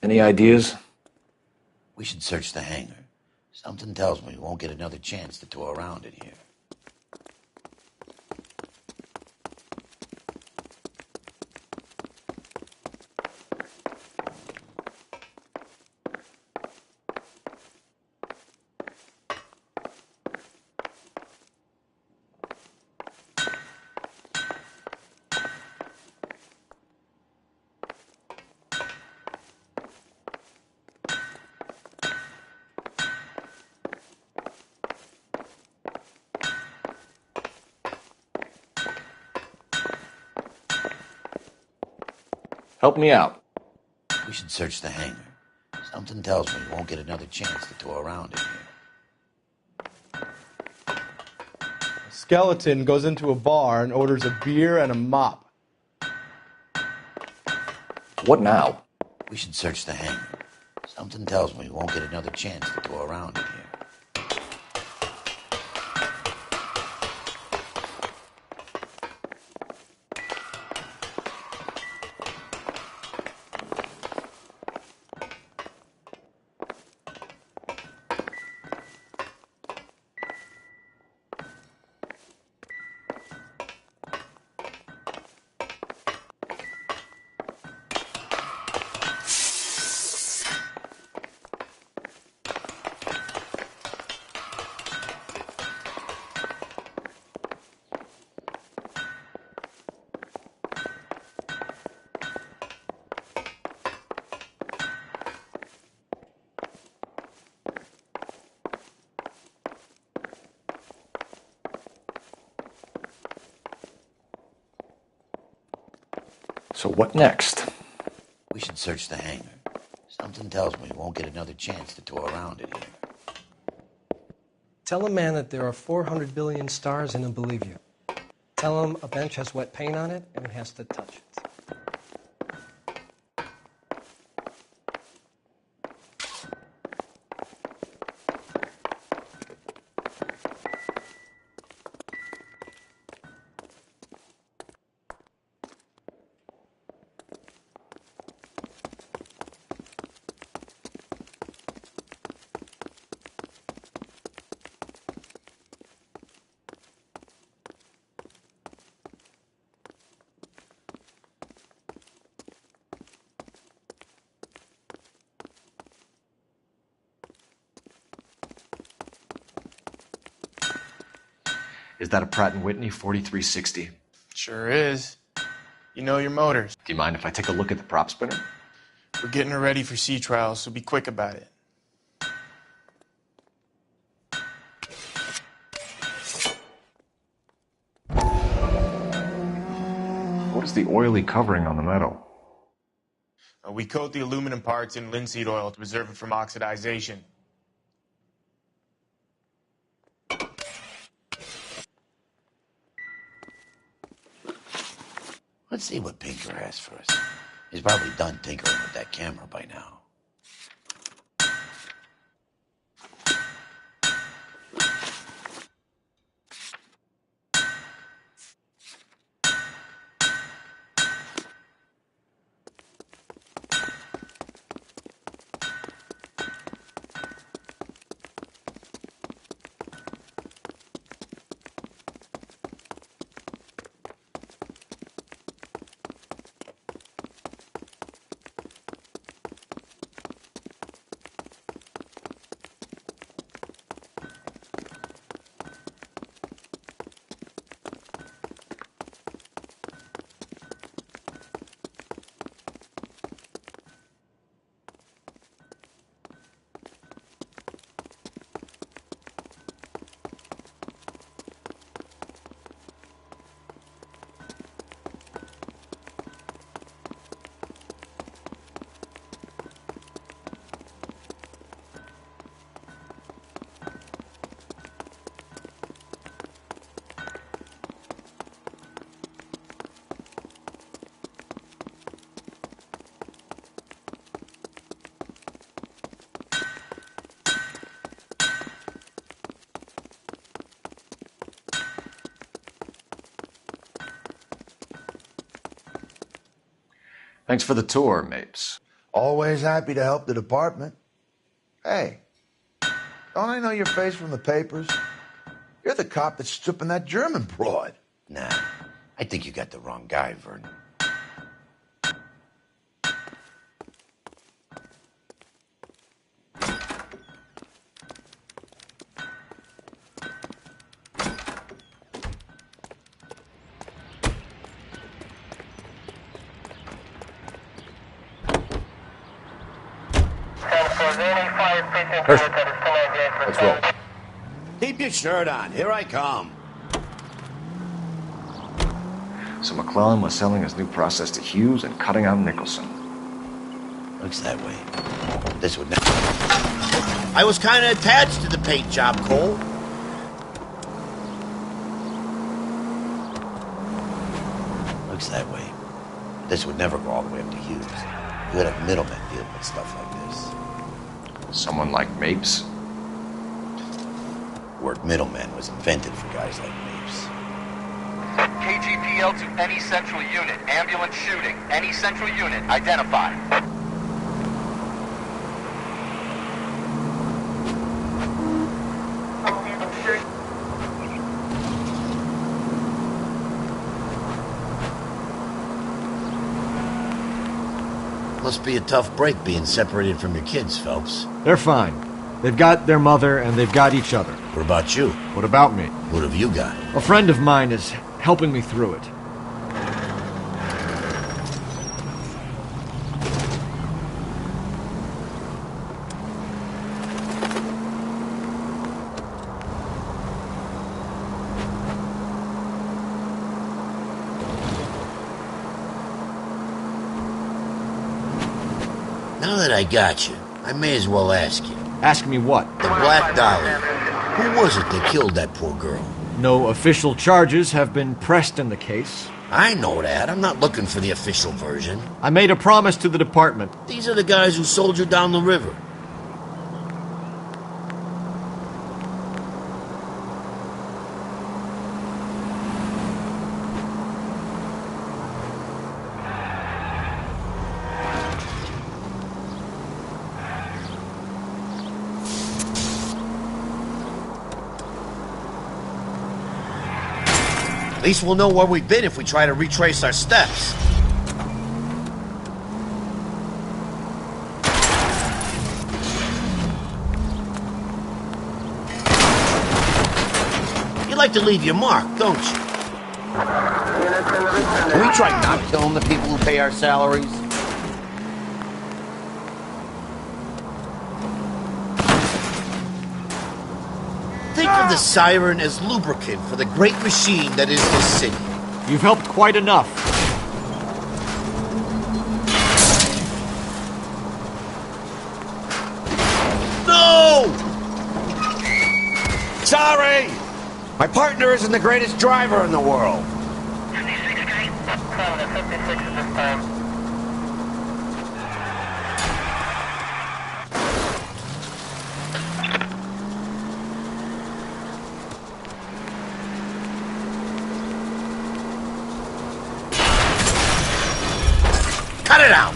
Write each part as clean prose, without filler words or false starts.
Any ideas? We should search the hangar. Something tells me we won't get another chance to tour around in here. Help me out. We should search the hangar. Something tells me we won't get another chance to tour around in here. A skeleton goes into a bar and orders a beer and a mop. What now? We should search the hangar. Something tells me we won't get another chance to tour around in here. So what next? We should search the hangar. Something tells me we won't get another chance to tour around in here. Tell a man that there are 400 billion stars and he'll believe you. Tell him a bench has wet paint on it and he has to touch it. Is that a Pratt & Whitney 4360? Sure is. You know your motors. Do you mind if I take a look at the prop spinner? We're getting her ready for sea trials, so be quick about it. What is the oily covering on the metal? We coat the aluminum parts in linseed oil to preserve it from oxidization. Let's see what Pinker has for us. He's probably done tinkering with that camera by now. Thanks for the tour, Mapes. Always happy to help the department. Hey, don't I know your face from the papers? You're the cop that's stripping that German broad. Nah, I think you got the wrong guy, Vernon. Let's roll. Keep your shirt on. Here I come. So McClellan was selling his new process to Hughes and cutting out Nicholson. Looks that way. This would never... I was kind of attached to the paint job, Cole. Looks that way. This would never go all the way up to Hughes. You would have middlemen dealing with stuff like this. Someone like Mapes? The word middleman was invented for guys like Mapes. KGPL to any central unit. Ambulance shooting. Any central unit. Identify. Must be a tough break being separated from your kids, Phelps. They're fine. They've got their mother and they've got each other. What about you? What about me? What have you got? A friend of mine is helping me through it. Now that I got you, I may as well ask you. Ask me what? The Black Dollar. Who was it that killed that poor girl? No official charges have been pressed in the case. I know that. I'm not looking for the official version. I made a promise to the department. These are the guys who soldiered down the river. At least we'll know where we've been if we try to retrace our steps. You like to leave your mark, don't you? Can we try not killing the people who pay our salaries? Think of the siren as lubricant for the great machine that is this city. You've helped quite enough. No! Sorry! My partner isn't the greatest driver in the world. 56 Street. 56 at this time. Cut it out!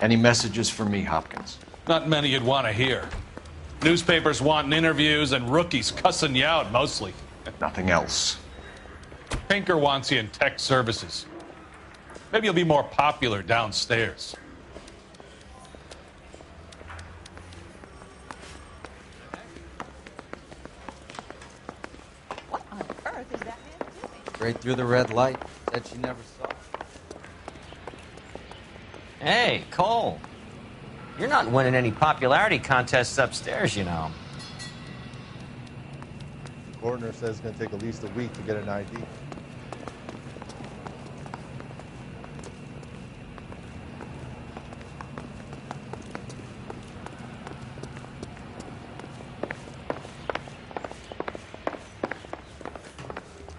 Any messages for me, Hopkins? Not many you'd want to hear. Newspapers wanting interviews and rookies cussing you out, mostly. Nothing else. Pinker wants you in tech services. Maybe you'll be more popular downstairs. What on earth is that man doing? Straight through the red light. Said she never saw. Hey, Cole. You're not winning any popularity contests upstairs, you know. The coroner says it's going to take at least a week to get an ID.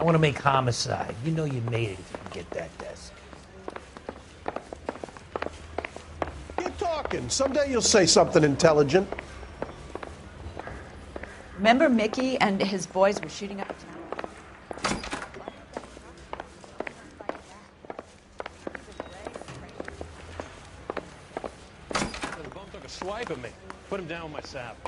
I want to make homicide. You know you made it if you can get that desk. Keep talking. Someday you'll say something intelligent. Remember Mickey and his boys were shooting up a town? The bum took a swipe at me. Put him down with my sap.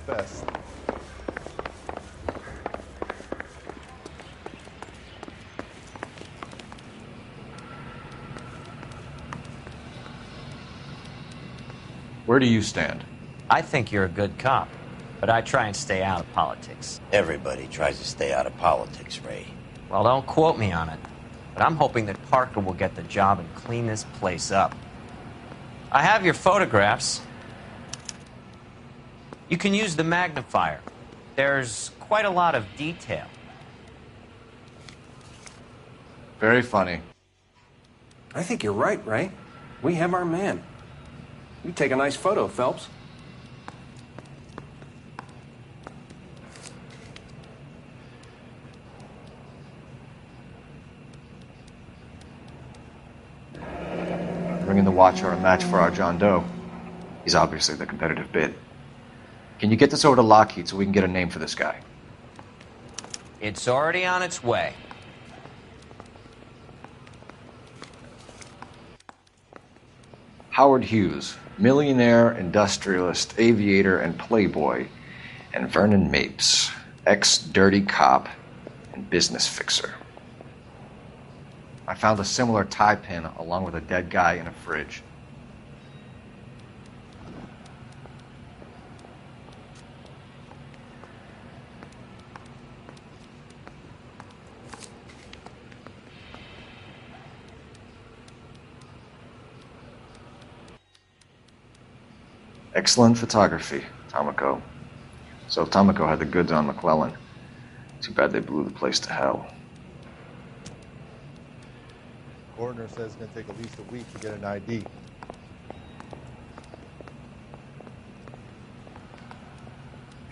Best. Where do you stand? I think you're a good cop, but I try and stay out of politics. Everybody tries to stay out of politics, Ray. Well, don't quote me on it, but I'm hoping that Parker will get the job and clean this place up. I have your photographs. You can use the magnifier. There's quite a lot of detail. Very funny. I think you're right, Ray. We have our man. You take a nice photo, Phelps. Bringing the Watcher a match for our John Doe. He's obviously the competitive bid. Can you get this over to Lockheed so we can get a name for this guy? It's already on its way. Howard Hughes, millionaire, industrialist, aviator, and playboy, and Vernon Mapes, ex-dirty cop and business fixer. I found a similar tie pin along with a dead guy in a fridge. Excellent photography, Tomoko. So Tomoko had the goods on McClellan. Too bad they blew the place to hell. Coroner says it's going to take at least a week to get an ID.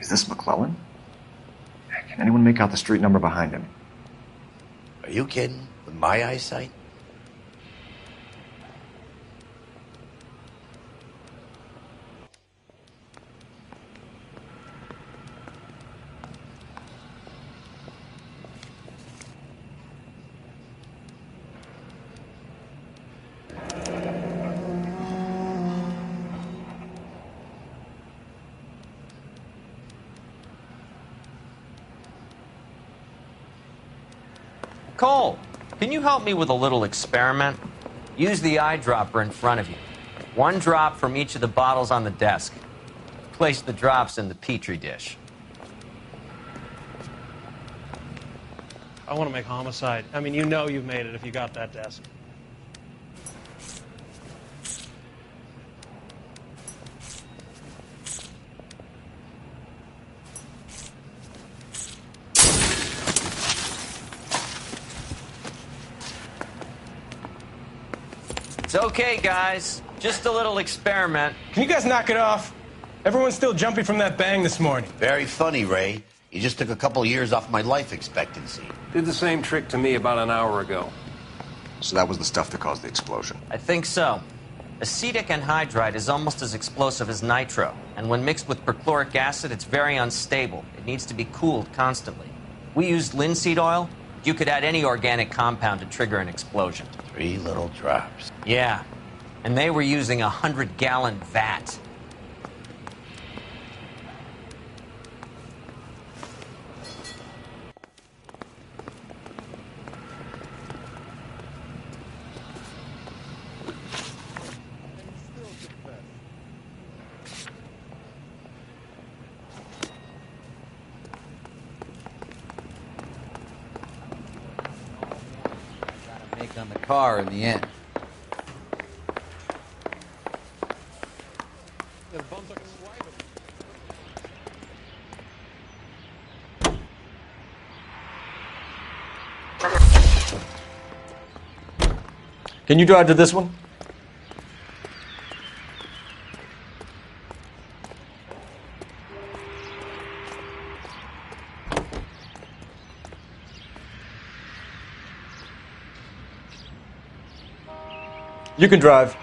Is this McClellan? Can anyone make out the street number behind him? Are you kidding? With my eyesight? Cole, can you help me with a little experiment? Use the eyedropper in front of you. One drop from each of the bottles on the desk. Place the drops in the petri dish. I want to make homicide. I mean, you know you've made it if you got that desk. It's okay, guys. Just a little experiment. Can you guys knock it off? Everyone's still jumping from that bang this morning. Very funny, Ray. You just took a couple years off my life expectancy. Did the same trick to me about an hour ago. So that was the stuff that caused the explosion. I think so. Acetic anhydride is almost as explosive as nitro, and when mixed with perchloric acid, it's very unstable. It needs to be cooled constantly. We used linseed oil. You could add any organic compound to trigger an explosion. 3 little drops. Yeah, and they were using a 100-gallon vat. Take on the car in the end. Can you drive to this one? You can drive.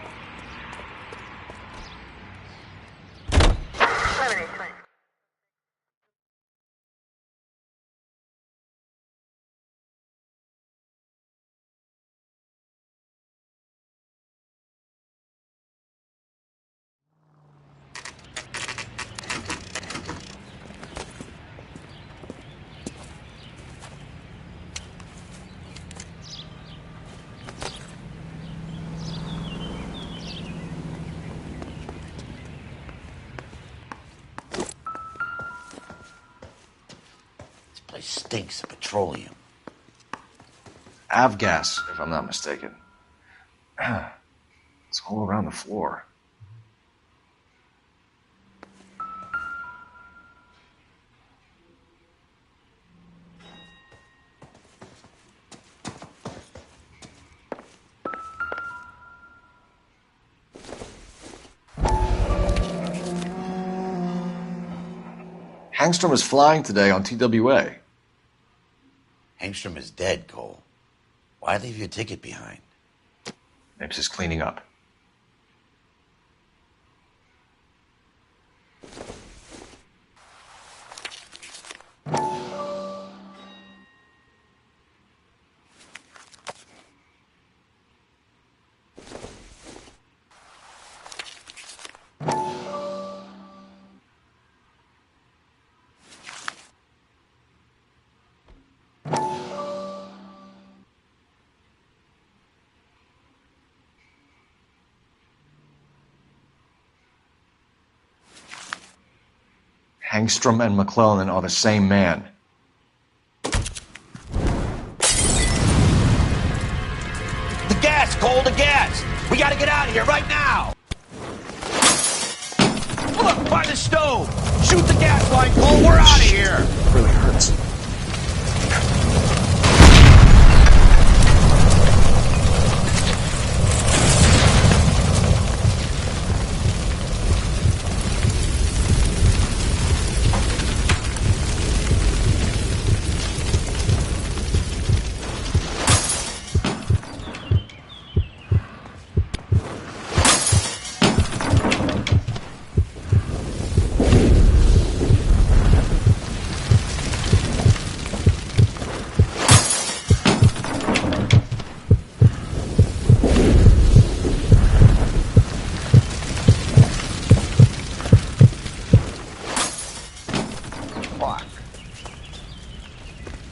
This place stinks of petroleum. Avgas, if I'm not mistaken. It's all around the floor. Hangstrom is flying today on TWA. Hangstrom is dead, Cole. Why leave your ticket behind? Mapes is cleaning up. Hangstrom and McClellan are the same man. The gas, Cole, the gas! We gotta get out of here right now! Look, by the stove! Shoot the gas line, Cole, we're out of here! Really hurts.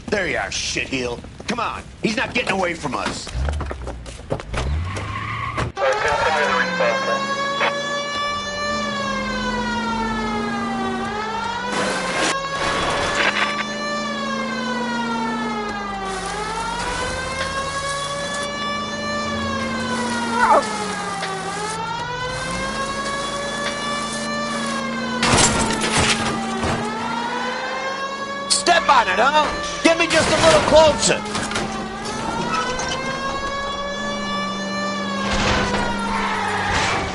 There you are, shitheel. Come on, he's not getting away from us. Step on it, huh? Get me just a little closer.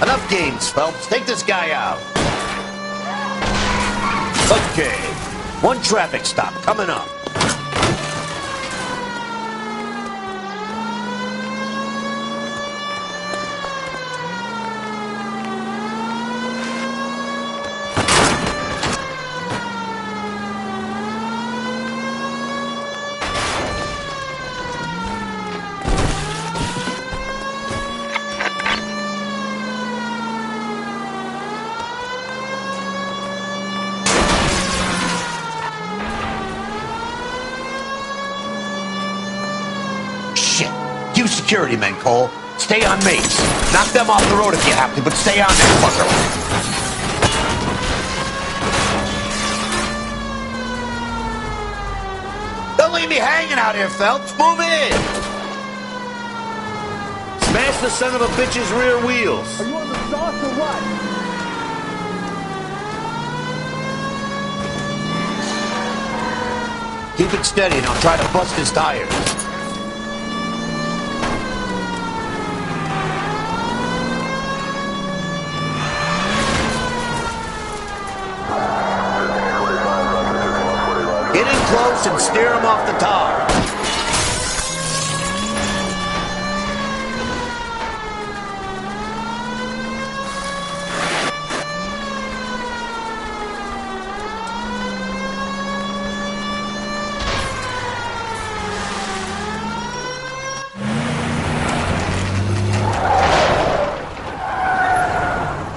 Enough games, Phelps. Take this guy out. Okay. One traffic stop coming up. You security men, Cole. Stay on mates. Knock them off the road if you have to, but stay on that fucker. Don't leave me hanging out here, Phelps. Move in. Smash the son of a bitch's rear wheels. Are you on the sauce or what? Keep it steady and I'll try to bust his tires. Get in close and steer him off the tar.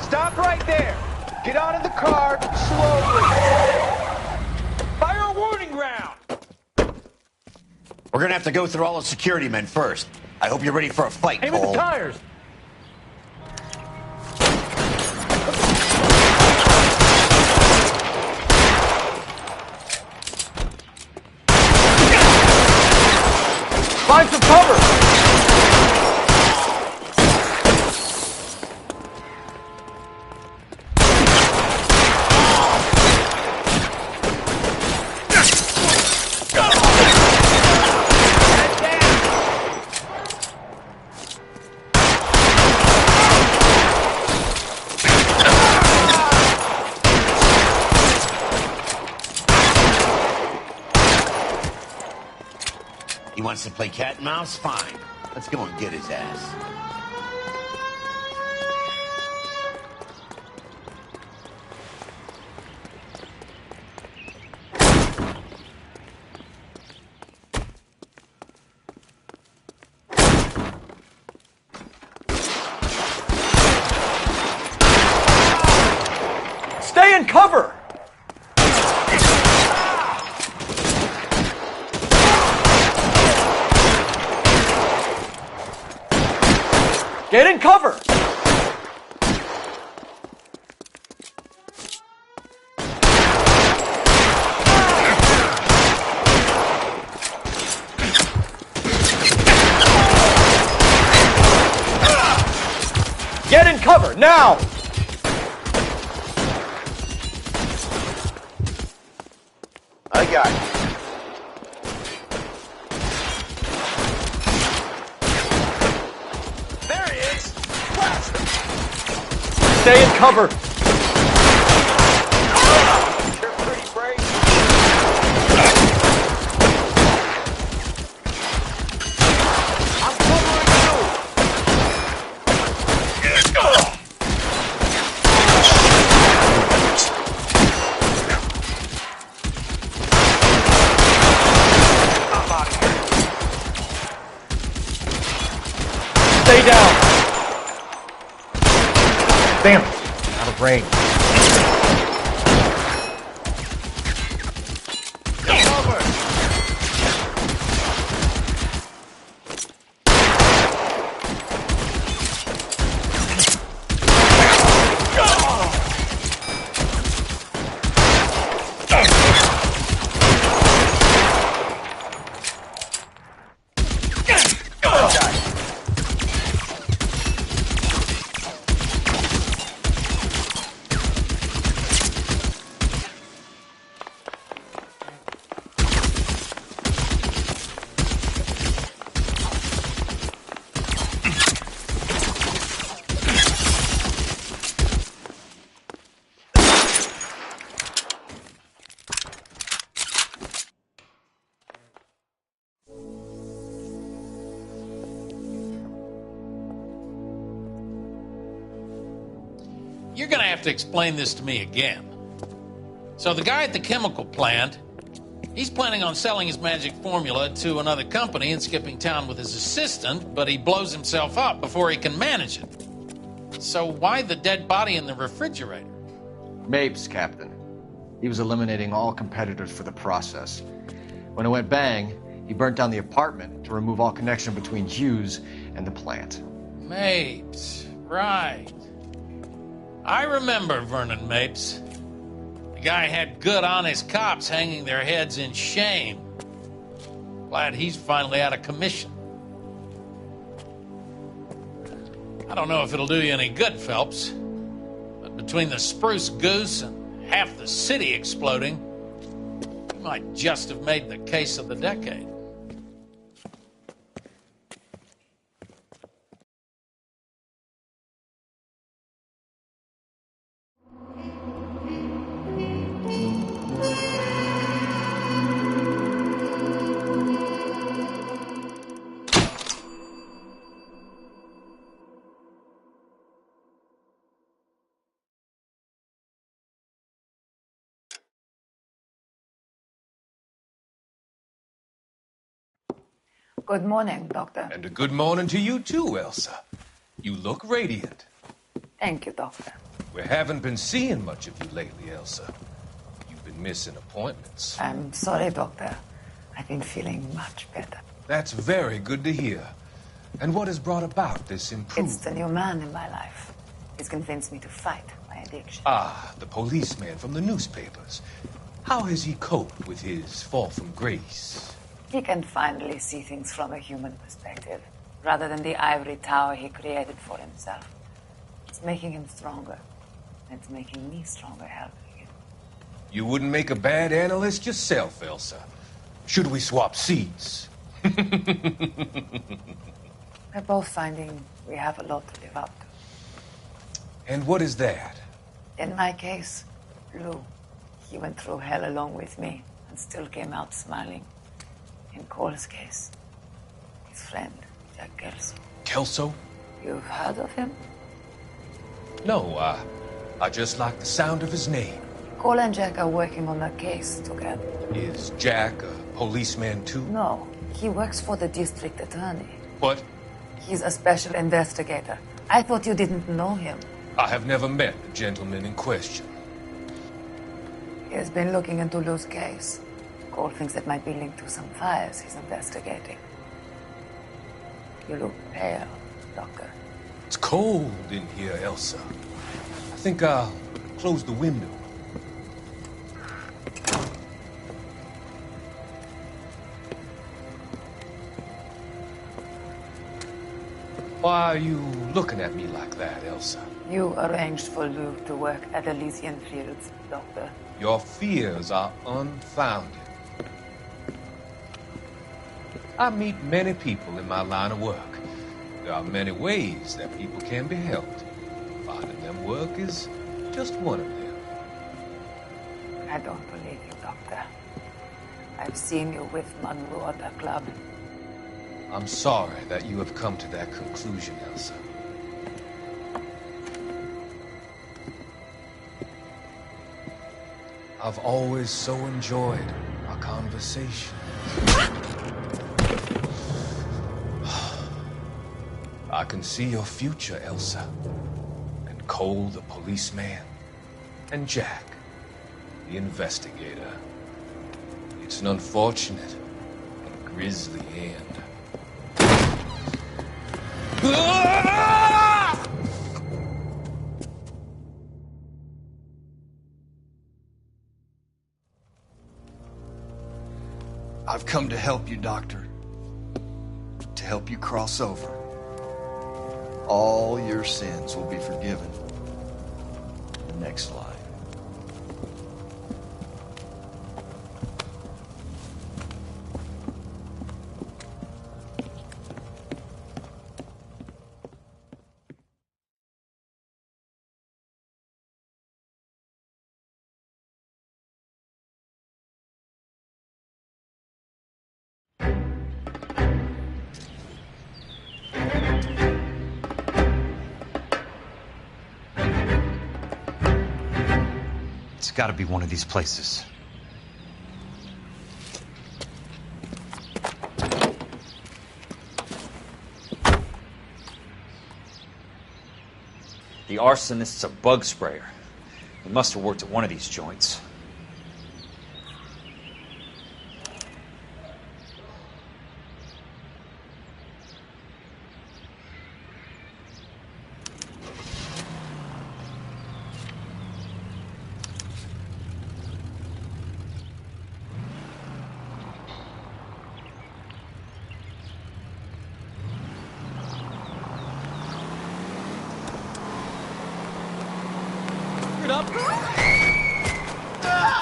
Stop right there. Get out of the car slowly. Fire a warning round. We're gonna have to go through all the security men first. I hope you're ready for a fight, Aim at Cole. the tires. Find some cover! He wants to play cat and mouse? Fine. Let's go and get his ass. Stay in cover! Get in cover! Get in cover, now! I got it. Stay in cover! You're pretty brave. I'm covering you. I'm out of here. Stay down! Damn it! Out of range. You're going to have to explain this to me again. So the guy at the chemical plant, he's planning on selling his magic formula to another company and skipping town with his assistant, but he blows himself up before he can manage it. So why the dead body in the refrigerator? Mapes, Captain. He was eliminating all competitors for the process. When it went bang, he burnt down the apartment to remove all connection between Hughes and the plant. Mapes, right. I remember Vernon Mapes. The guy had good, honest cops hanging their heads in shame. Glad he's finally out of commission. I don't know if it'll do you any good, Phelps, but between the spruce goose and half the city exploding, you might just have made the case of the decade. Good morning, Doctor. And a good morning to you too, Elsa. You look radiant. Thank you, Doctor. We haven't been seeing much of you lately, Elsa. You've been missing appointments. I'm sorry, Doctor. I've been feeling much better. That's very good to hear. And what has brought about this improvement? It's the new man in my life. He's convinced me to fight my addiction. Ah, the policeman from the newspapers. How has he coped with his fall from grace? He can finally see things from a human perspective, rather than the ivory tower he created for himself. It's making him stronger. It's making me stronger helping him. You wouldn't make a bad analyst yourself, Elsa. Should we swap seats? We're both finding we have a lot to live up to. And what is that? In my case, Lou. He went through hell along with me and still came out smiling. In Cole's case, his friend, Jack Kelso. Kelso? You've heard of him? No, I just like the sound of his name. Cole and Jack are working on a case together. Is Jack a policeman too? No, he works for the district attorney. What? He's a special investigator. I thought you didn't know him. I have never met the gentleman in question. He has been looking into Lou's case. Cole thinks it might be linked to some fires he's investigating. You look pale, Doctor. It's cold in here, Elsa. I think I'll close the window. Why are you looking at me like that, Elsa? You arranged for Lou to work at Elysian Fields, Doctor. Your fears are unfounded. I meet many people in my line of work. There are many ways that people can be helped. Finding them work is just one of them. I don't believe you, Doctor. I've seen you with Monroe at the club. I'm sorry that you have come to that conclusion, Elsa. I've always so enjoyed our conversations. I can see your future, Elsa. And Cole, the policeman. And Jack, the investigator. It's an unfortunate and grisly end. I've come to help you, Doctor. To help you cross over. All your sins will be forgiven. The next life. It's got to be one of these places. The arsonist's a bug sprayer. He must have worked at one of these joints.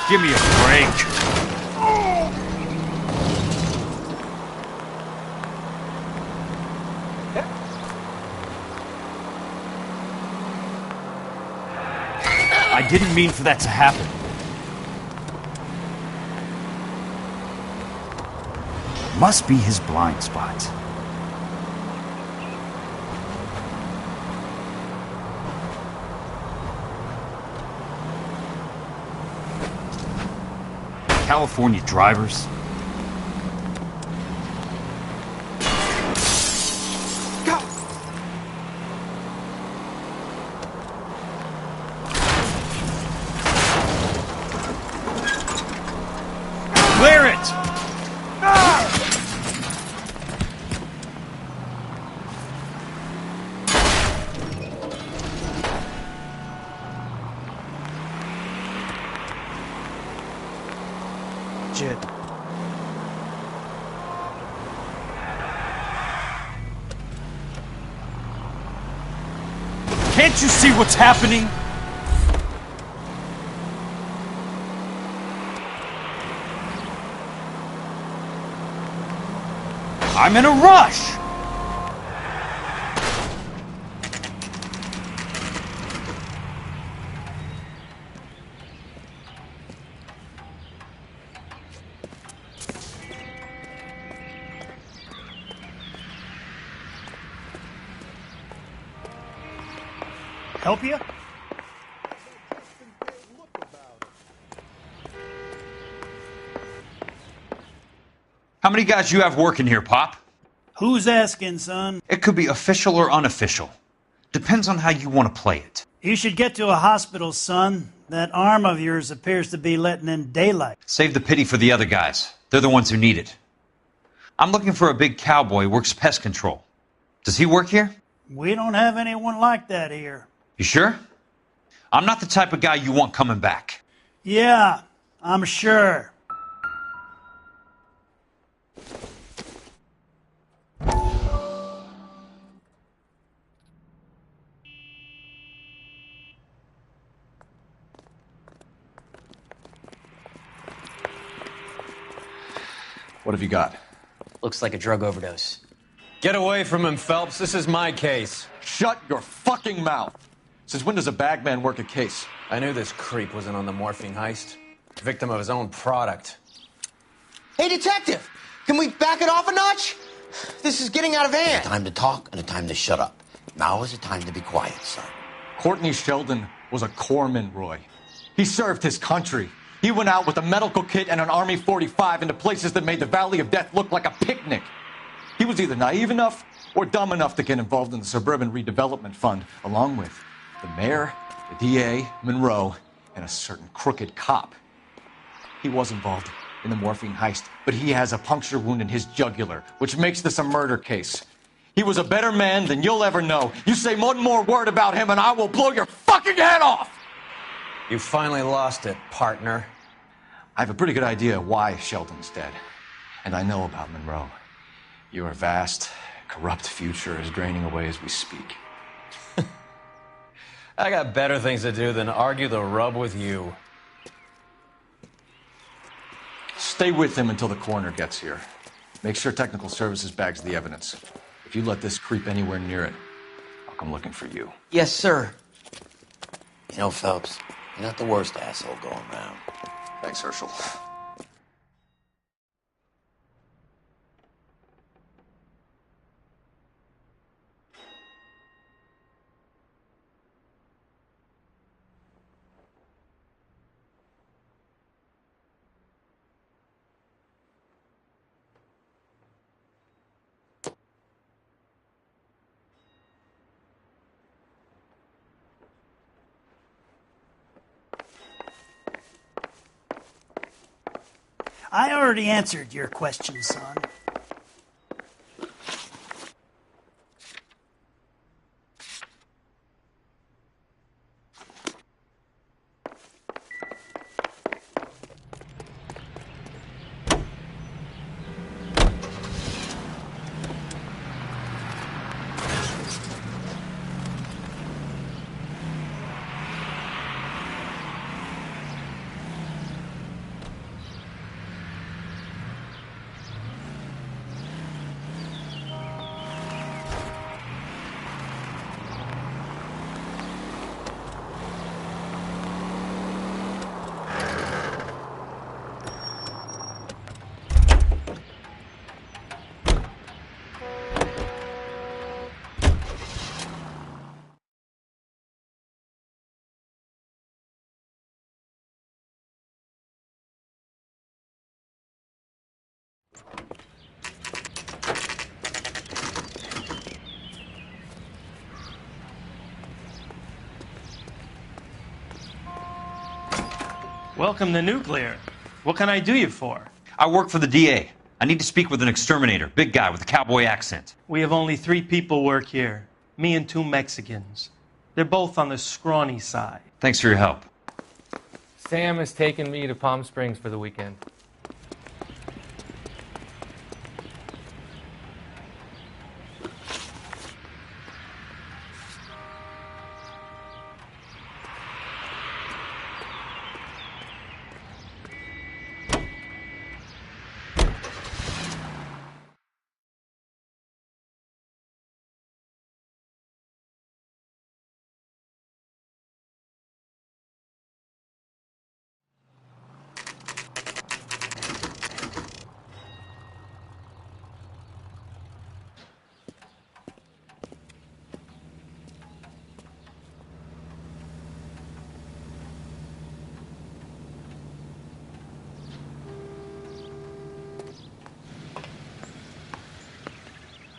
Give me a break. I didn't mean for that to happen. Must be his blind spot. California drivers. Clear it! Jit. Can't you see what's happening? I'm in a rush! Help you? How many guys you have working here, Pop? Who's asking, son? It could be official or unofficial. Depends on how you want to play it. You should get to a hospital, son. That arm of yours appears to be letting in daylight. Save the pity for the other guys. They're the ones who need it. I'm looking for a big cowboy who works pest control. Does he work here? We don't have anyone like that here. You sure? I'm not the type of guy you want coming back. Yeah, I'm sure. What have you got? Looks like a drug overdose. Get away from him, Phelps. This is my case. Shut your fucking mouth. Since when does a bagman work a case? I knew this creep wasn't on the morphine heist. Victim of his own product. Hey, detective! Can we back it off a notch? This is getting out of hand. A time to talk and a time to shut up. Now is the time to be quiet, son. Courtney Sheldon was a corpsman, Roy. He served his country. He went out with a medical kit and an Army 45 into places that made the Valley of Death look like a picnic. He was either naive enough or dumb enough to get involved in the Suburban Redevelopment Fund, along with the mayor, the DA, Monroe, and a certain crooked cop. He was involved in the morphine heist, but he has a puncture wound in his jugular, which makes this a murder case. He was a better man than you'll ever know. You say one more word about him and I will blow your fucking head off! You finally lost it, partner. I have a pretty good idea why Sheldon's dead. And I know about Monroe. Your vast, corrupt future is draining away as we speak. I got better things to do than argue the rub with you. Stay with him until the coroner gets here. Make sure technical services bags the evidence. If you let this creep anywhere near it, I'll come looking for you. Yes, sir. You know, Phelps, you're not the worst asshole going around. Thanks, Herschel. I already answered your question, son. Welcome to Nuclear. What can I do you for? I work for the DA. I need to speak with an exterminator, big guy with a cowboy accent. We have only 3 people work here. Me and 2 Mexicans. They're both on the scrawny side. Thanks for your help. Sam has taken me to Palm Springs for the weekend.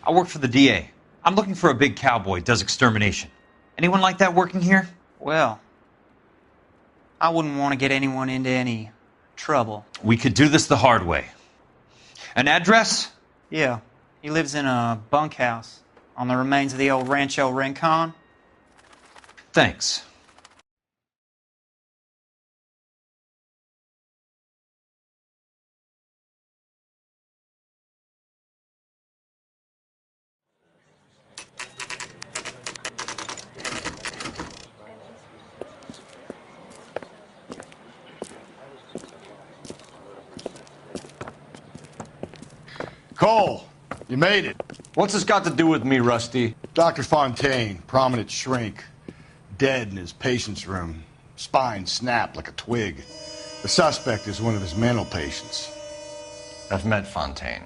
I work for the DA. I'm looking for a big cowboy who does extermination. Anyone like that working here? Well, I wouldn't want to get anyone into any trouble. We could do this the hard way. An address? Yeah, he lives in a bunkhouse on the remains of the old Rancho Rincon. Thanks. Cole, you made it. What's this got to do with me, Rusty? Dr. Fontaine, prominent shrink, dead in his patient's room, spine snapped like a twig. The suspect is one of his mental patients. I've met Fontaine.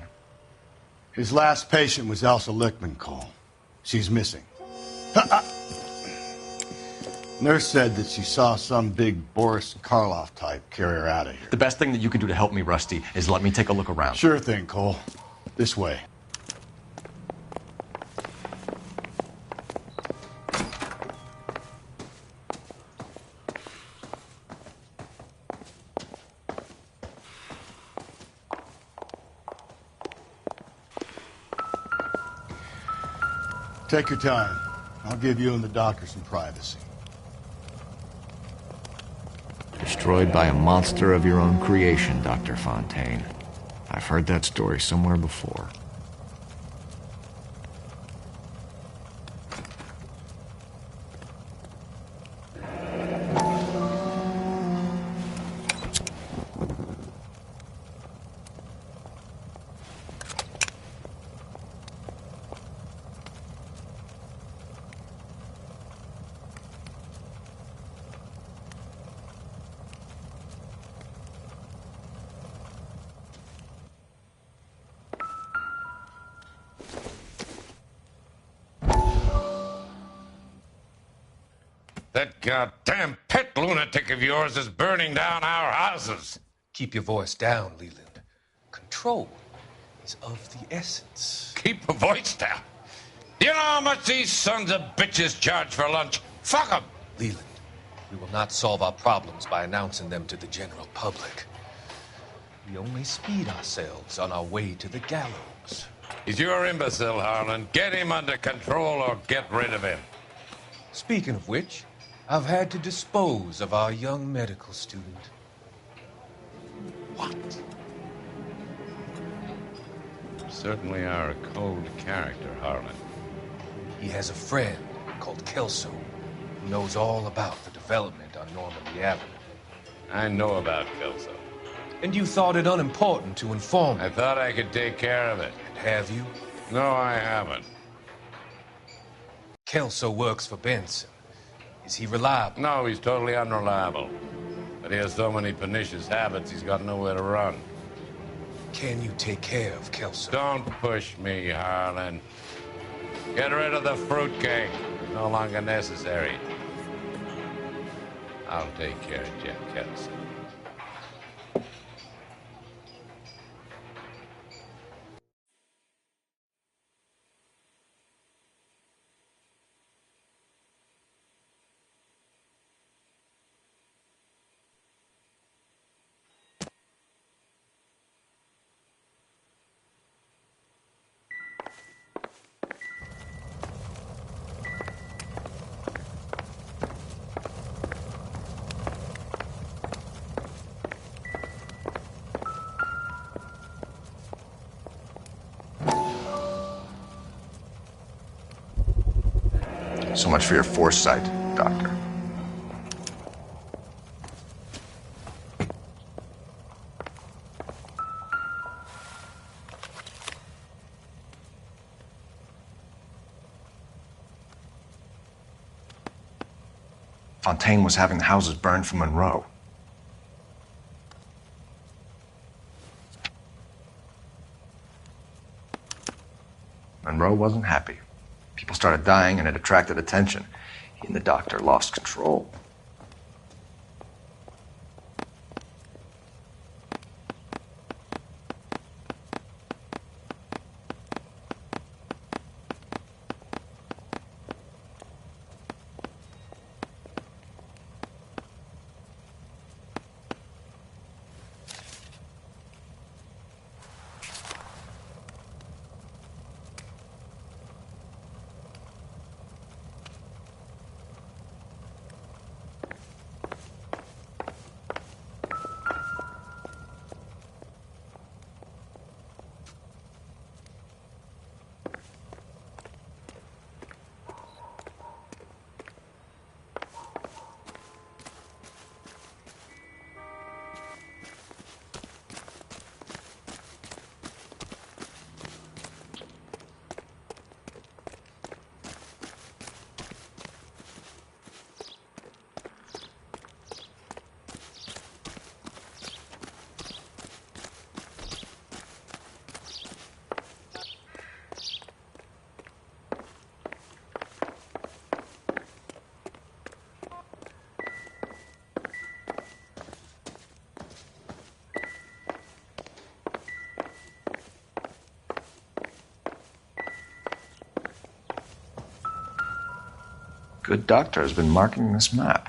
His last patient was Elsa Lichtman, Cole. She's missing. Nurse said that she saw some big Boris Karloff type carry her out of here. The best thing that you can do to help me, Rusty, is let me take a look around. Sure thing, Cole. This way. Take your time. I'll give you and the doctor some privacy. Destroyed by a monster of your own creation, Dr. Fontaine. I've heard that story somewhere before. That goddamn pet lunatic of yours is burning down our houses. Keep your voice down, Leland. Control is of the essence. Keep your voice down? You know how much these sons of bitches charge for lunch? Fuck them! Leland, we will not solve our problems by announcing them to the general public. We only speed ourselves on our way to the gallows. He's your imbecile, Harlan. Get him under control or get rid of him. Speaking of which, I've had to dispose of our young medical student. What? You certainly are a cold character, Harlan. He has a friend called Kelso who knows all about the development on Normandy Avenue. I know about Kelso. And you thought it unimportant to inform me. I thought I could take care of it. And have you? No, I haven't. Kelso works for Benson. Is he reliable? No, he's totally unreliable. But he has so many pernicious habits, he's got nowhere to run. Can you take care of Kelso? Don't push me, Harlan. Get rid of the fruitcake. It's no longer necessary. I'll take care of Jeff Kelso. So much for your foresight, Doctor. Fontaine was having the houses burned for Monroe. Monroe wasn't happy. People started dying and it attracted attention. He and the doctor lost control. Good doctor has been marking this map.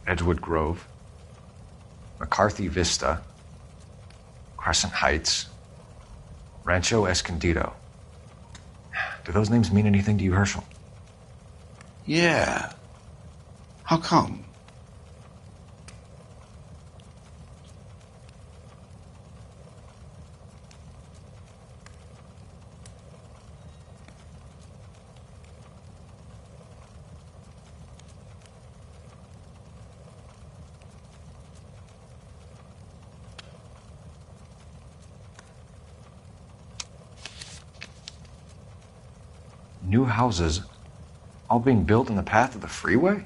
Edgewood Grove, McCarthy Vista, Crescent Heights, Rancho Escondido. Do those names mean anything to you, Herschel? Yeah. How come? New houses all being built in the path of the freeway?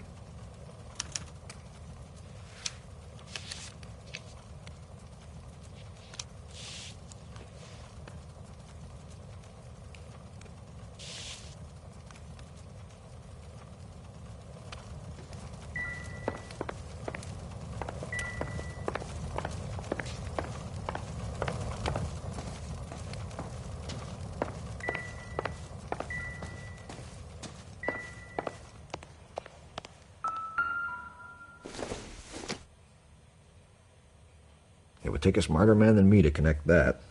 It would take a smarter man than me to connect that.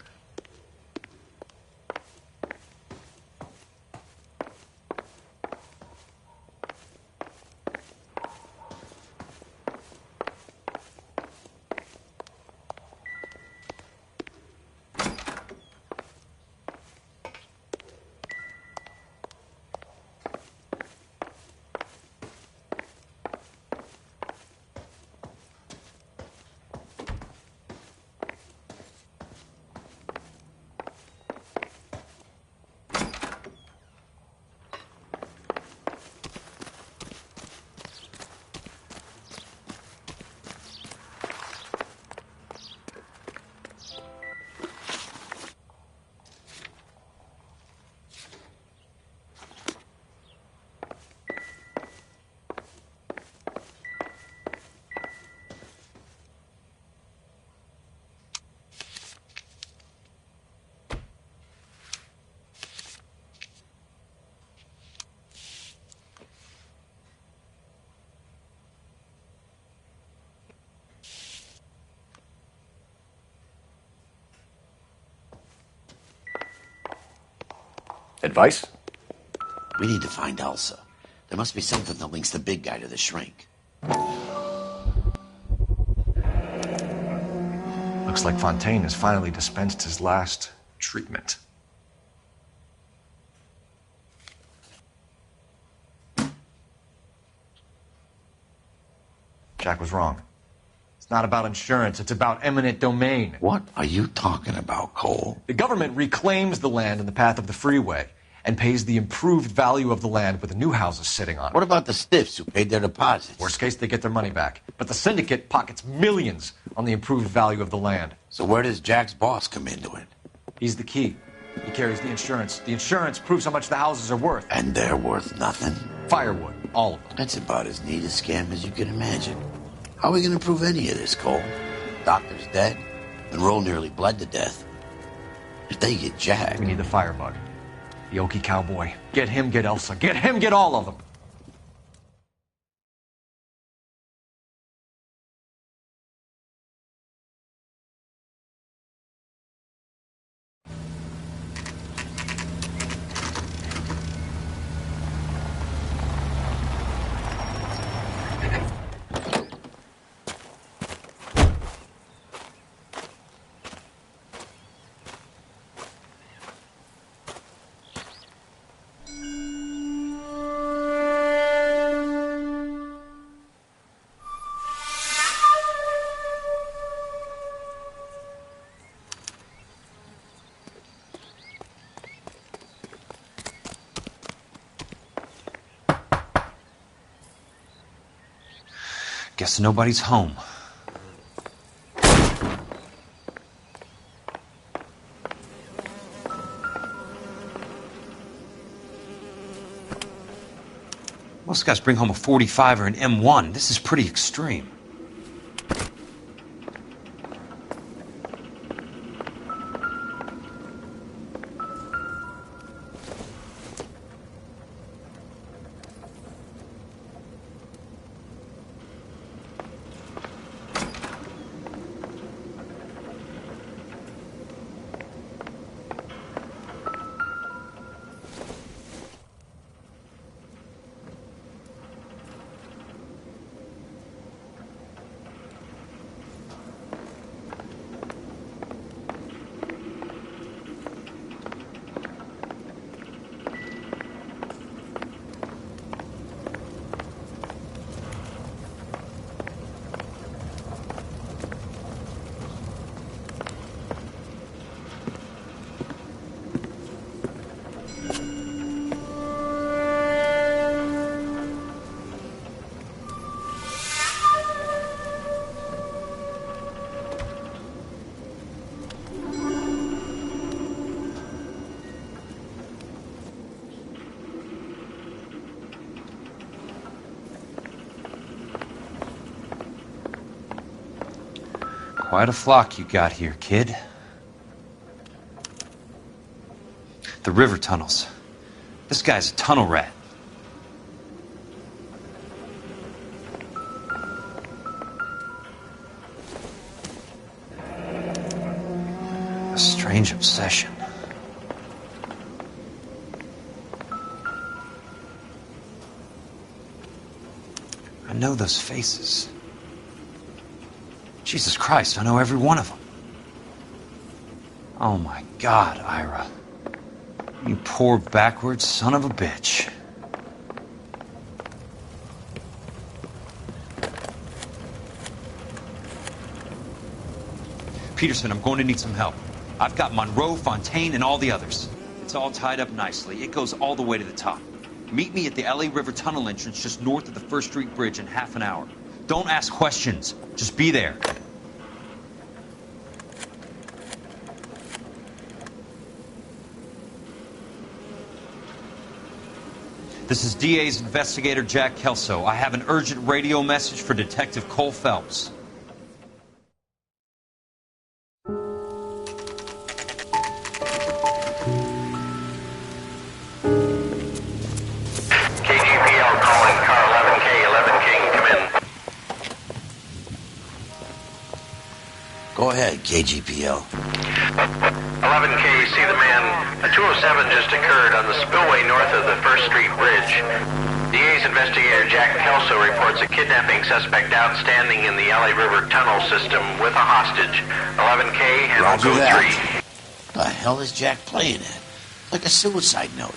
Advice? We need to find Elsa. There must be something that links the big guy to the shrink. Looks like Fontaine has finally dispensed his last treatment. Jack was wrong. It's not about insurance, it's about eminent domain. What are you talking about, Cole? The government reclaims the land in the path of the freeway and pays the improved value of the land with the new houses sitting on it. What about the stiffs who paid their deposits? Worst case, they get their money back. But the syndicate pockets millions on the improved value of the land. So where does Jack's boss come into it? He's the key. He carries the insurance. The insurance proves how much the houses are worth. And they're worth nothing? Firewood, all of them. That's about as neat a scam as you can imagine. How are we going to prove any of this, Cole? Doctor's dead. Monroe nearly bled to death. If they get Jack... We need the firebug. The Okie cowboy. Get him, get Elsa. Get him, get all of them. Guess nobody's home. Most guys bring home a 45 or an M1. This is pretty extreme. Quite a flock you got here, kid. The river tunnels. This guy's a tunnel rat. A strange obsession. I know those faces. Jesus Christ, I know every one of them. Oh my God, Ira. You poor backwards son of a bitch. Peterson, I'm going to need some help. I've got Monroe, Fontaine, and all the others. It's all tied up nicely. It goes all the way to the top. Meet me at the LA River Tunnel entrance just north of the First Street Bridge in half an hour. Don't ask questions. Just be there. This is DA's investigator Jack Kelso. I have an urgent radio message for Detective Cole Phelps. KGPL calling car 11K, 11 King, come in. Go ahead, KGPL. 11 11K, see the man. A 207 just occurred on the spillway north of the 1st Street Bridge. DA's investigator Jack Kelso reports a kidnapping suspect outstanding in the LA River tunnel system with a hostage. 11K, handle Roger code that. 3. The hell is Jack playing at? Like a suicide note.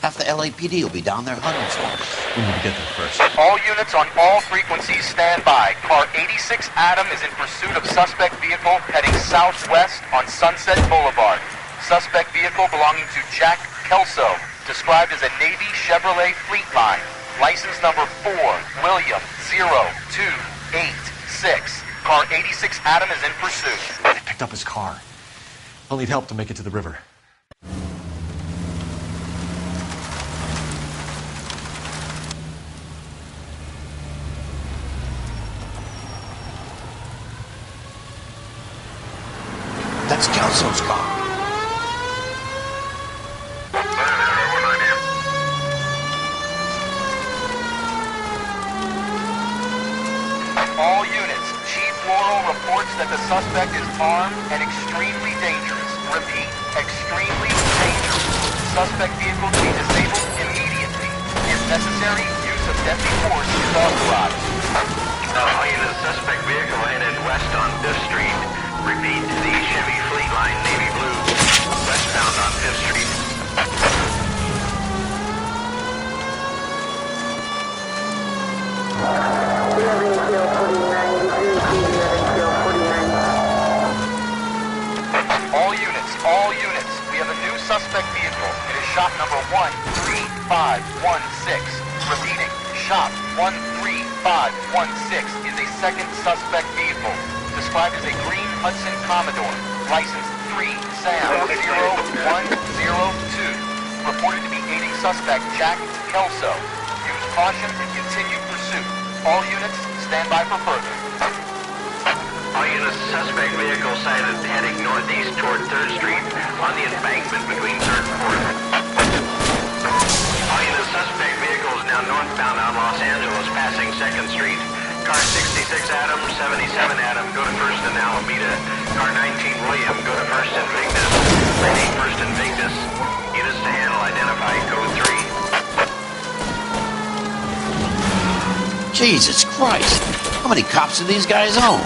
Half the LAPD will be down there hunting for him. We need to get there first. All units on all frequencies stand by. Car 86 Adam is in pursuit of suspect vehicle heading southwest on Sunset Boulevard. Suspect vehicle belonging to Jack Kelso, described as a Navy Chevrolet Fleetline. License number 4, William 0286. Car 86 Adam is in pursuit. They picked up his car. I'll need help to make it to the river. That's Kelso's car. All units, Chief Laurel reports that the suspect is armed and extremely dangerous. Repeat, extremely dangerous. Suspect vehicle to be disabled immediately. If necessary, use of deadly force is authorized. All units, suspect vehicle headed west on 5th Street. Repeat, the Chevy Fleetline Navy Blue, westbound on 5th Street. All units, we have a new suspect vehicle. It is shop number 13516. Repeating, shop 13516 is a second suspect vehicle, described as a green Hudson Commodore, license 3 Sam 0102, reported to be aiding suspect Jack Kelso. Use caution and continue pursuit. All units, stand by for further. All units, suspect vehicle sighted heading northeast toward 3rd Street on the embankment between 3rd and 4th. All units, suspect vehicle is now northbound on Los Angeles, passing 2nd Street. Car 66 Adam, 77 Adam, go to 1st and Alameda. Car 19 William, go to 1st and Vignes. Repeat, 1st and Vignes. Units to handle, identify code 3. Jesus Christ. How many cops do these guys own?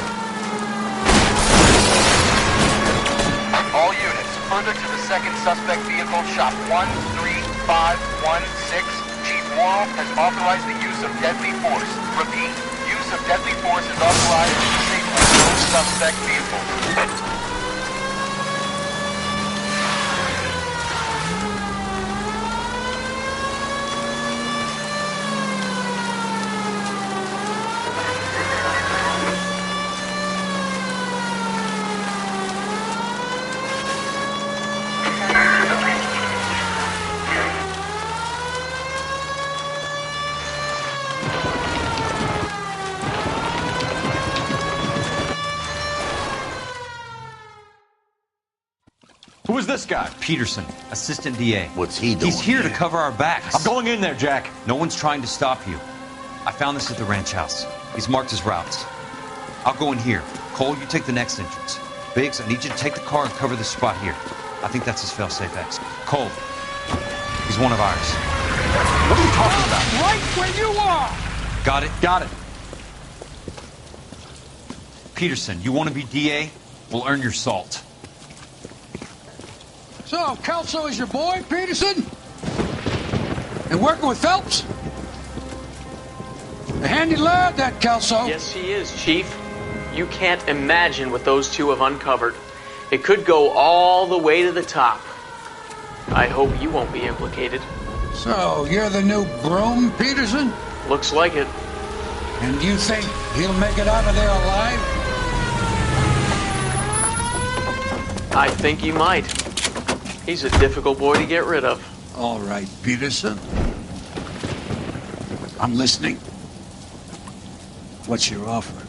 All units, further to the second suspect vehicle, shop 13516. Chief Laurel has authorized the use of deadly force. Repeat, use of deadly force is authorized to disable those suspect vehicles. Who is this guy? Peterson, assistant DA. What's he doing? He's here to cover our backs. I'm going in there, Jack. No one's trying to stop you. I found this at the ranch house. He's marked his routes. I'll go in here. Cole, you take the next entrance. Biggs, I need you to take the car and cover this spot here. I think that's his fail-safe exit. Cole, he's one of ours. What are you talking about? Right where you are! Got it? Got it. Peterson, you want to be DA? We'll earn your salt. So, Kelso is your boy, Peterson? And working with Phelps? A handy lad, that Kelso. Yes, he is, Chief. You can't imagine what those two have uncovered. It could go all the way to the top. I hope you won't be implicated. So, you're the new broom, Peterson? Looks like it. And you think he'll make it out of there alive? I think he might. He's a difficult boy to get rid of. All right, Peterson. I'm listening. What's your offer?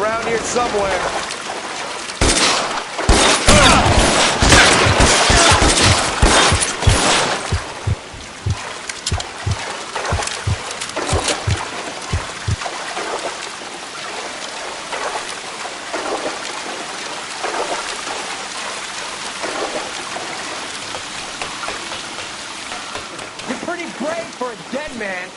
around here somewhere. You're pretty brave for a dead man.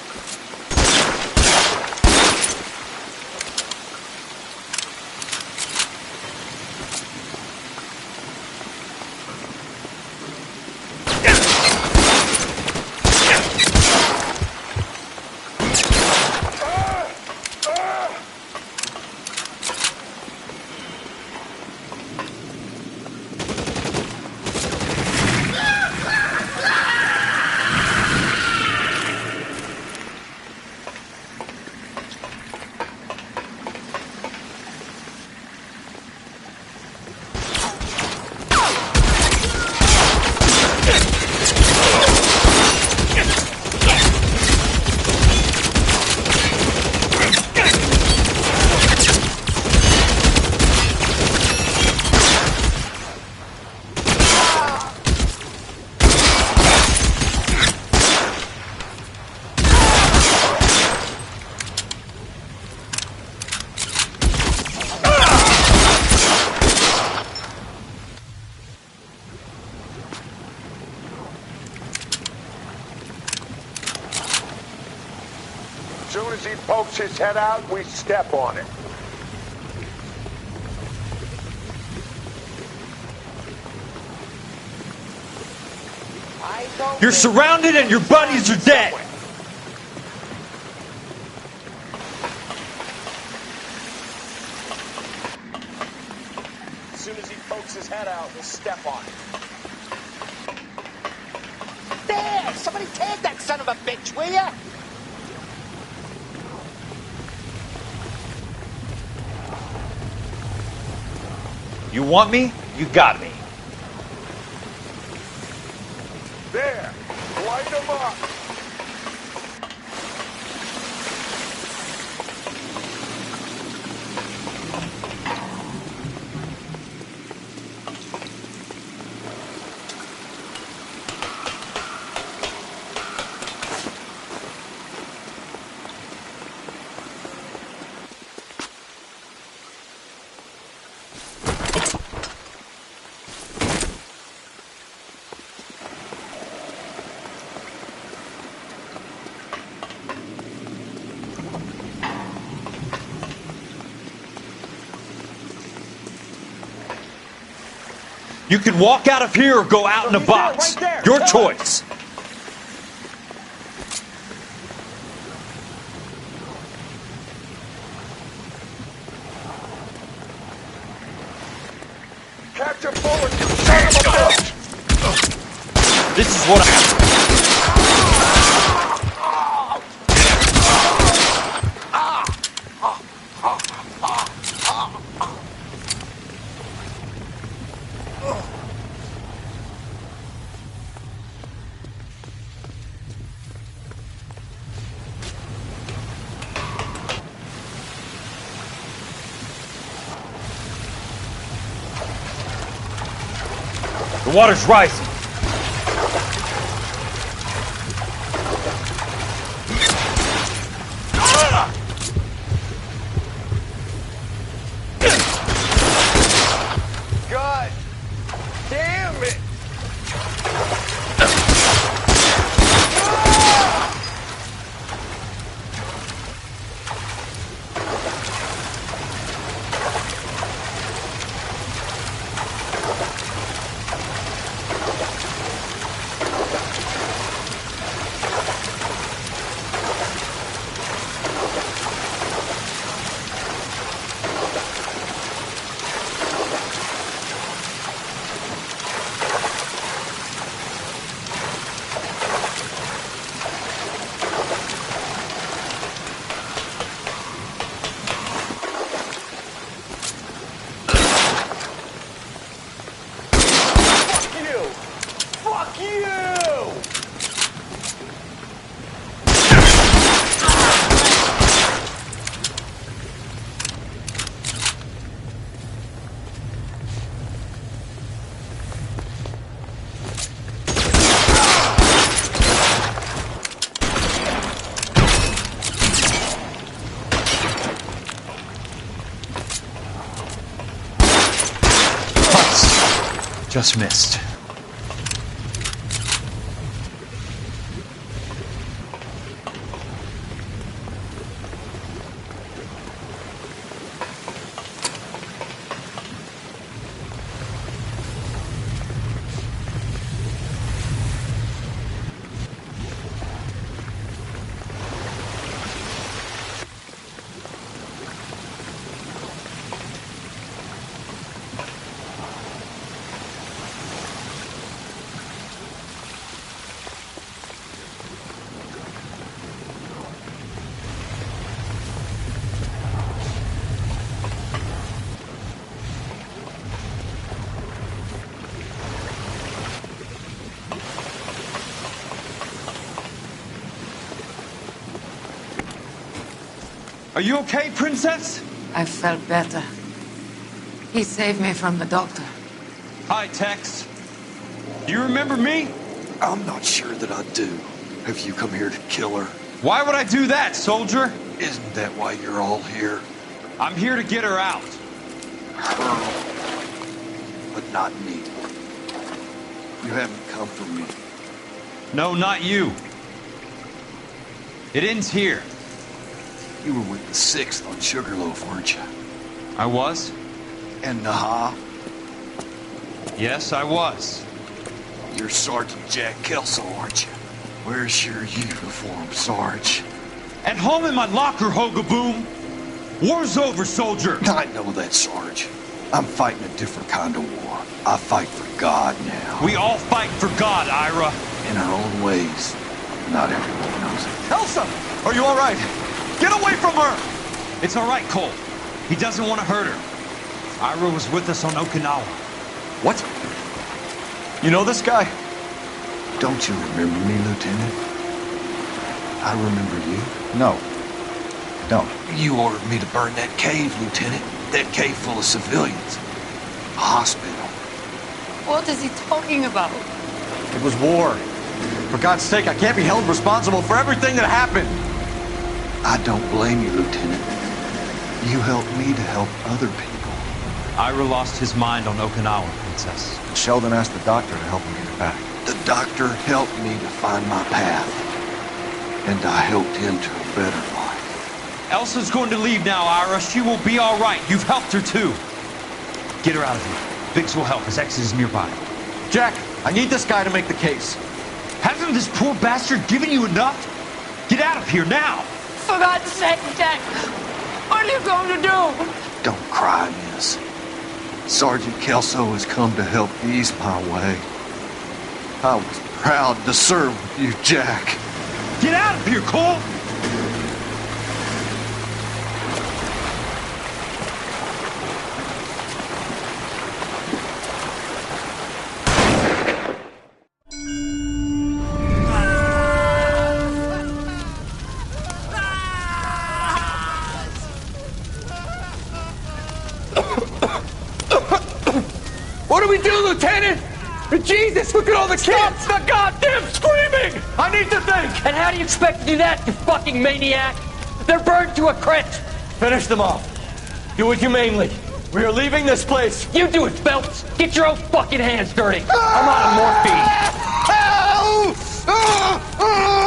As soon as he pokes his head out, we step on it. You're surrounded and your buddies are dead. As soon as he pokes his head out, we'll step on it. There! Somebody tag that son of a bitch, will ya? You want me? You got me. There! Light him up! You can walk out of here or go out in a box. Right there. Your choice. Catch a bullet, you son of a bitch! This is what I... The water's rising. God damn it! Just missed. Are you okay, Princess? I felt better. He saved me from the doctor. Hi, Tex. Do you remember me? I'm not sure that I do. Have you come here to kill her? Why would I do that, soldier? Isn't that why you're all here? I'm here to get her out. Her. But not me. You haven't come for me. No, not you. It ends here. You were with the 6th on Sugarloaf, weren't you? I was? And Naha? Yes, I was. You're Sergeant Jack Kelso, aren't you? Where's your uniform, Sarge? At home in my locker, Hogaboom. War's over, soldier. I know that, Sarge. I'm fighting a different kind of war. I fight for God now. We all fight for God, Ira. In our own ways. Not everyone knows it. Elsa! Are you all right? Get away from her! It's all right, Cole. He doesn't want to hurt her. Ira was with us on Okinawa. What? You know this guy? Don't you remember me, Lieutenant? I remember you. No. Don't. You ordered me to burn that cave, Lieutenant. That cave full of civilians. A hospital. What is he talking about? It was war. For God's sake, I can't be held responsible for everything that happened. I don't blame you, Lieutenant. You helped me to help other people. Ira lost his mind on Okinawa, Princess. Sheldon asked the doctor to help him get it back. The doctor helped me to find my path. And I helped him to a better life. Elsa's going to leave now, Ira. She will be all right. You've helped her, too. Get her out of here. Biggs will help. His exit is nearby. Jack, I need this guy to make the case. Hasn't this poor bastard given you enough? Get out of here now! For God's sake, Jack! What are you going to do? Don't cry, miss. Sergeant Kelso has come to help ease my way. I was proud to serve with you, Jack. Get out of here, Cole! What do we do, Lieutenant? Jesus, look at all the kids! Stop the goddamn screaming! I need to think! And how do you expect to do that, you fucking maniac? They're burned to a crisp! Finish them off. Do it humanely. We are leaving this place. You do it, Phelps! Get your own fucking hands dirty! I'm out of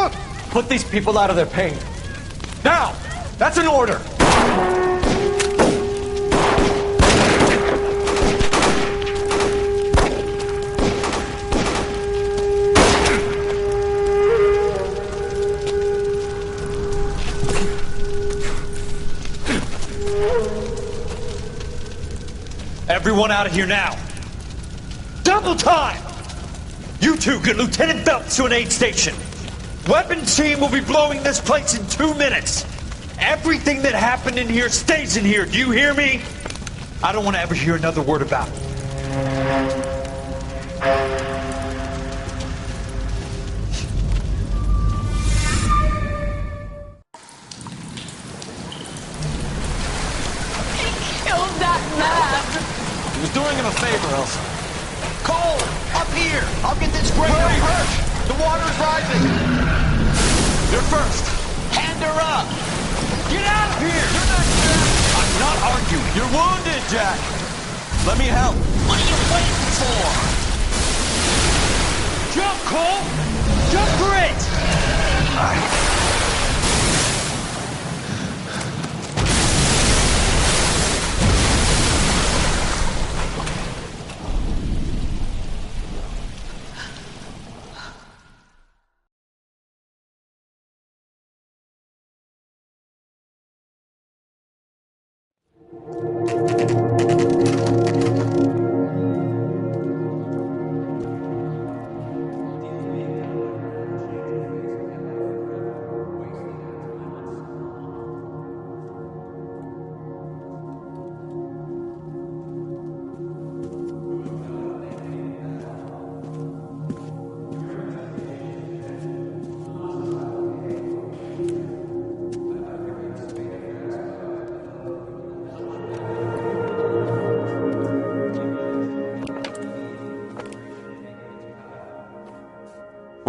morphine! Put these people out of their pain. Now! That's an order! Everyone out of here now. Double time! You two get Lieutenant Phelps to an aid station. Weapons team will be blowing this place in 2 minutes. Everything that happened in here stays in here. Do you hear me? I don't want to ever hear another word about it. Killed that man! He was doing him a favor, Elsa. Cole, up here! I'll get this grader. Hurry, Hirsch! The water's rising! You're first! Hand her up! Get out of here! You're not Jack! I'm not arguing. You're wounded, Jack! Let me help. What are you waiting for? Jump, Cole! Jump for it!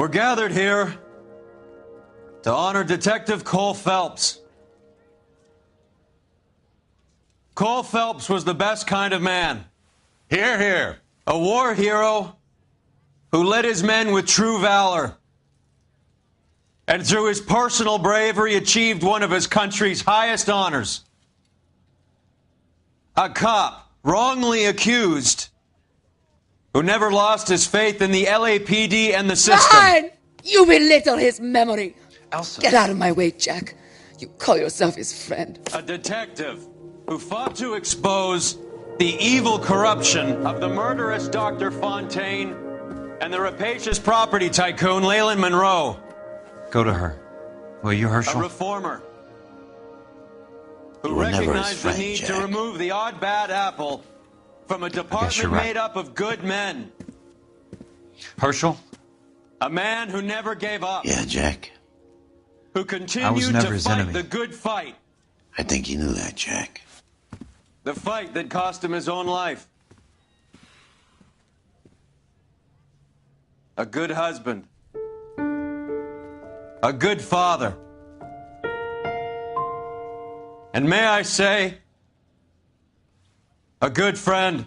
We're gathered here to honor Detective Cole Phelps. Cole Phelps was the best kind of man. Hear, hear. A war hero who led his men with true valor. And through his personal bravery achieved one of his country's highest honors. A cop wrongly accused who never lost his faith in the LAPD and the system. Fine! You belittle his memory. Elsa. Get out of my way, Jack. You call yourself his friend. A detective who fought to expose the evil corruption of the murderous Dr. Fontaine and the rapacious property tycoon Leyland Monroe. Go to her. Will you, Herschel? A reformer who You were never his recognized friend, the need Jack. to remove the odd bad apple from a department you're right. made up of good men. Herschel? A man who never gave up. Yeah, Jack. Who continued never to his fight enemy. the good fight. I think you knew that, Jack. The fight that cost him his own life. A good husband. A good father. And may I say, a good friend.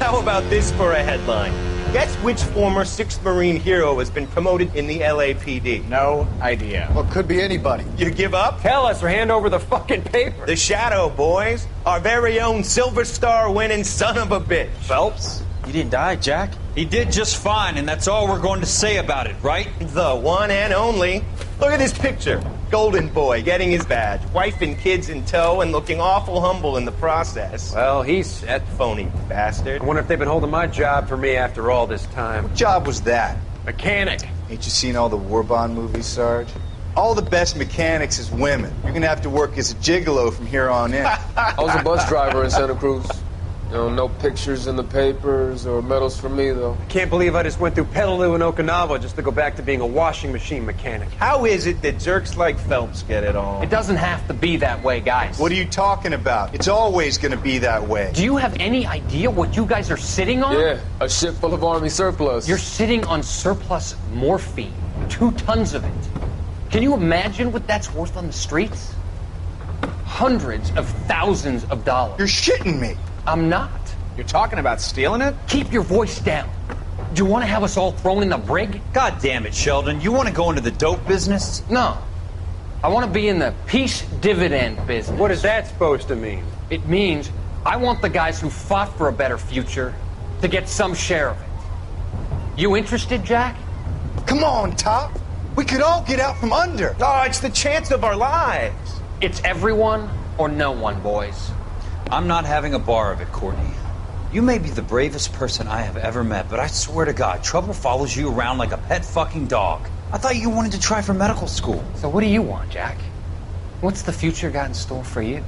How about this for a headline? Guess which former 6th Marine hero has been promoted in the LAPD? No idea. Well, could be anybody. You give up? Tell us or hand over the fucking paper. The Shadow, boys. Our very own Silver Star winning son of a bitch. Phelps? He didn't die, Jack. He did just fine, and that's all we're going to say about it, right? The one and only. Look at this picture. Golden boy getting his badge, wife and kids in tow, and looking awful humble in the process. Well, he's set. Phony bastard. I wonder if they've been holding my job for me after all this time. What job was that? Mechanic. Ain't you seen all the war bond movies, Sarge? All the best mechanics is women. You're gonna have to work as a gigolo from here on in. I was a bus driver in Santa Cruz. You know, no pictures in the papers or medals for me, though. I can't believe I just went through Petaloo and Okinawa just to go back to being a washing machine mechanic. How is it that jerks like Phelps get it all? It doesn't have to be that way, guys. What are you talking about? It's always gonna be that way. Do you have any idea what you guys are sitting on? Yeah, a ship full of Army surplus. You're sitting on surplus morphine. 2 tons of it. Can you imagine what that's worth on the streets? Hundreds of thousands of dollars. You're shitting me. I'm not. You're talking about stealing it? Keep your voice down. Do you want to have us all thrown in the brig? God damn it, Sheldon. You want to go into the dope business? No. I want to be in the peace dividend business. What is that supposed to mean? It means I want the guys who fought for a better future to get some share of it. You interested, Jack? Come on, Top. We could all get out from under. Oh, it's the chance of our lives. It's everyone or no one, boys. I'm not having a bar of it, Courtney. You may be the bravest person I have ever met, but I swear to God, trouble follows you around like a pet fucking dog. I thought you wanted to try for medical school. So what do you want, Jack? What's the future got in store for you?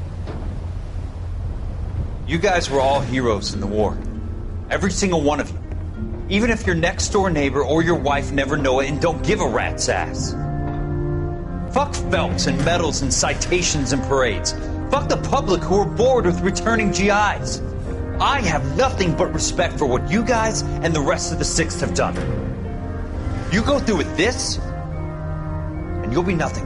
You guys were all heroes in the war. Every single one of you. Even if your next door neighbor or your wife never know it and don't give a rat's ass. Fuck Phelps and medals and citations and parades. Fuck the public who are bored with returning GIs. I have nothing but respect for what you guys and the rest of the 6th have done. You go through with this, and you'll be nothing